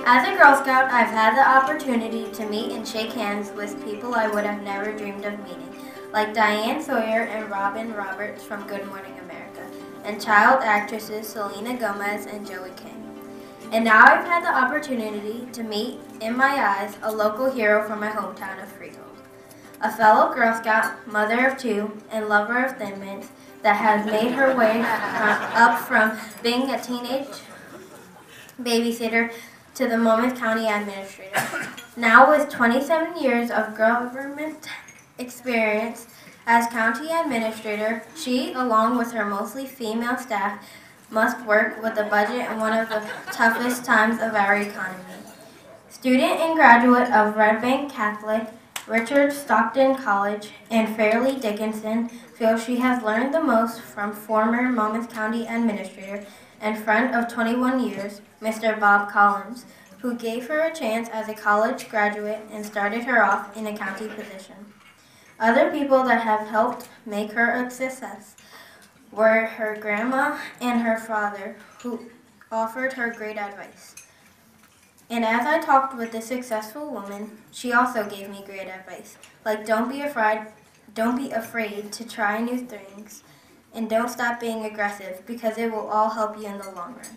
As a Girl Scout, I've had the opportunity to meet and shake hands with people I would have never dreamed of meeting, like Diane Sawyer and Robin Roberts from Good Morning America, and child actresses Selena Gomez and Joey King. And now I've had the opportunity to meet, in my eyes, a local hero from my hometown of Freehold. A fellow Girl Scout, mother of two, and lover of Thin Mints that has made her way up from being a teenage babysitter to the Monmouth County administrator. Now with 27 years of government experience as county administrator, she, along with her mostly female staff, must work with the budget in one of the toughest times of our economy. Student and graduate of Red Bank Catholic, Richard Stockton College, and Fairleigh Dickinson feels she has learned the most from former Monmouth County Administrator and friend of 21 years, Mr. Bob Collins, who gave her a chance as a college graduate and started her off in a county position. Other people that have helped make her a success were her grandma and her father, who offered her great advice. And as I talked with this successful woman, she also gave me great advice, like don't be afraid to try new things, and don't stop being aggressive, because it will all help you in the long run.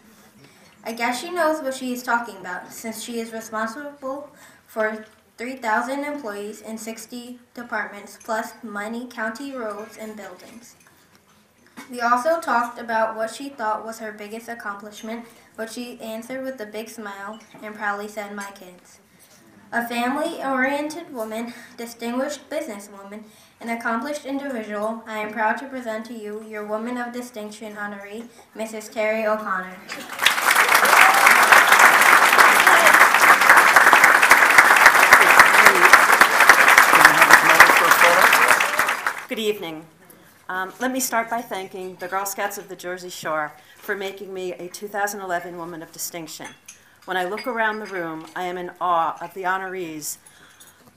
I guess she knows what she is talking about, since she is responsible for 3,000 employees in 60 departments, plus many county roads and buildings. We also talked about what she thought was her biggest accomplishment, but she answered with a big smile and proudly said, "My kids." A family-oriented woman, distinguished businesswoman, an accomplished individual, I am proud to present to you your Woman of Distinction honoree, Mrs. Teri O'Connor. Good evening. Let me start by thanking the Girl Scouts of the Jersey Shore for making me a 2011 Woman of Distinction. When I look around the room, I am in awe of the honorees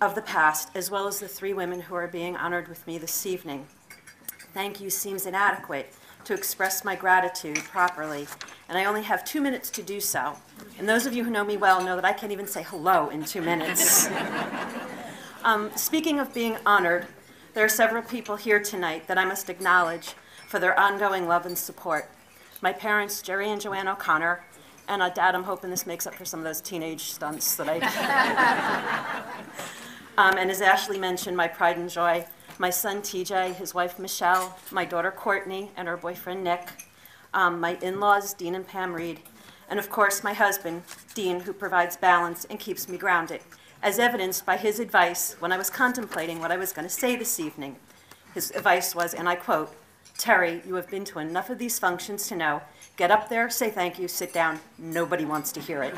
of the past, as well as the three women who are being honored with me this evening. Thank you seems inadequate to express my gratitude properly, and I only have 2 minutes to do so. And those of you who know me well know that I can't even say hello in 2 minutes. Speaking of being honored, there are several people here tonight that I must acknowledge for their ongoing love and support. My parents, Jerry and Joanne O'Connor, and Dad, I'm hoping this makes up for some of those teenage stunts that I and as Ashley mentioned, my pride and joy, my son TJ, his wife Michelle, my daughter Courtney, and her boyfriend Nick, my in-laws Dean and Pam Reed, and of course my husband, Dean, who provides balance and keeps me grounded, as evidenced by his advice when I was contemplating what I was going to say this evening. His advice was, and I quote, "Teri, you have been to enough of these functions to know, get up there, say thank you, sit down, nobody wants to hear it."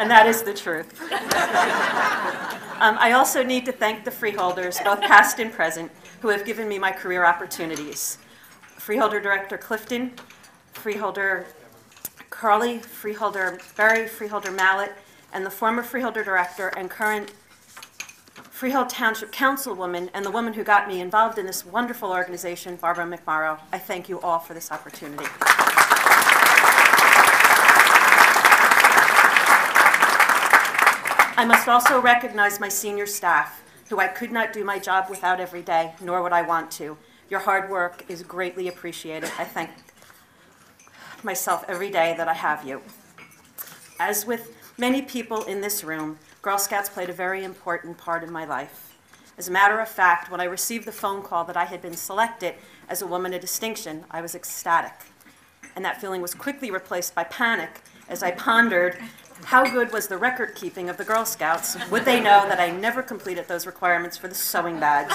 And that is the truth. I also need to thank the freeholders, both past and present, who have given me my career opportunities. Freeholder Director Clifton, Freeholder Carly, Freeholder Berry, Freeholder Mallet, and the former Freeholder Director and current Freehold Township Councilwoman, and the woman who got me involved in this wonderful organization, Barbara McMorrow. I thank you all for this opportunity. I must also recognize my senior staff, who I could not do my job without every day, nor would I want to. Your hard work is greatly appreciated. I thank myself every day that I have you. As with many people in this room, Girl Scouts played a very important part in my life. As a matter of fact, when I received the phone call that I had been selected as a Woman of Distinction, I was ecstatic. And that feeling was quickly replaced by panic as I pondered how good was the record keeping of the Girl Scouts. Would they know that I never completed those requirements for the sewing badge?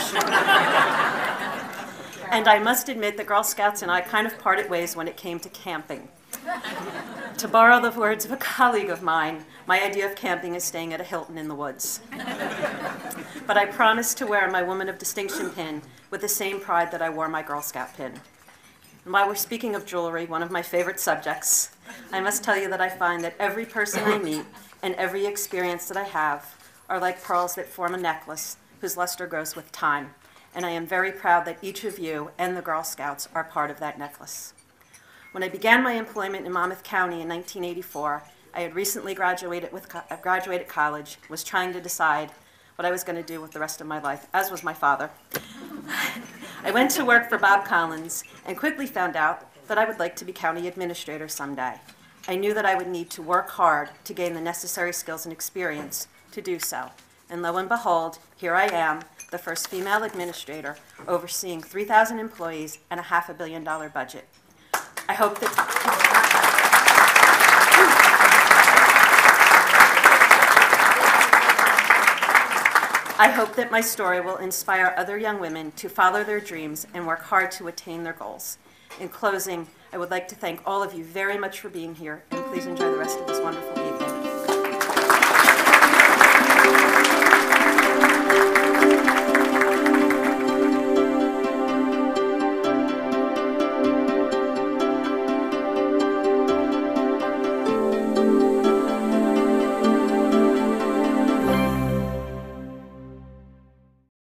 And I must admit the Girl Scouts and I kind of parted ways when it came to camping. To borrow the words of a colleague of mine, my idea of camping is staying at a Hilton in the woods. But I promised to wear my Woman of Distinction pin with the same pride that I wore my Girl Scout pin. And while we're speaking of jewelry, one of my favorite subjects, I must tell you that I find that every person I meet and every experience that I have are like pearls that form a necklace whose luster grows with time, and I am very proud that each of you and the Girl Scouts are part of that necklace. When I began my employment in Monmouth County in 1984, I had recently graduated college, was trying to decide what I was going to do with the rest of my life, as was my father. I went to work for Bob Collins and quickly found out that I would like to be county administrator someday. I knew that I would need to work hard to gain the necessary skills and experience to do so. And lo and behold, here I am, the first female administrator overseeing 3,000 employees and a $500 million budget. I hope that my story will inspire other young women to follow their dreams and work hard to attain their goals. In closing, I would like to thank all of you very much for being here, and please enjoy the rest of this wonderful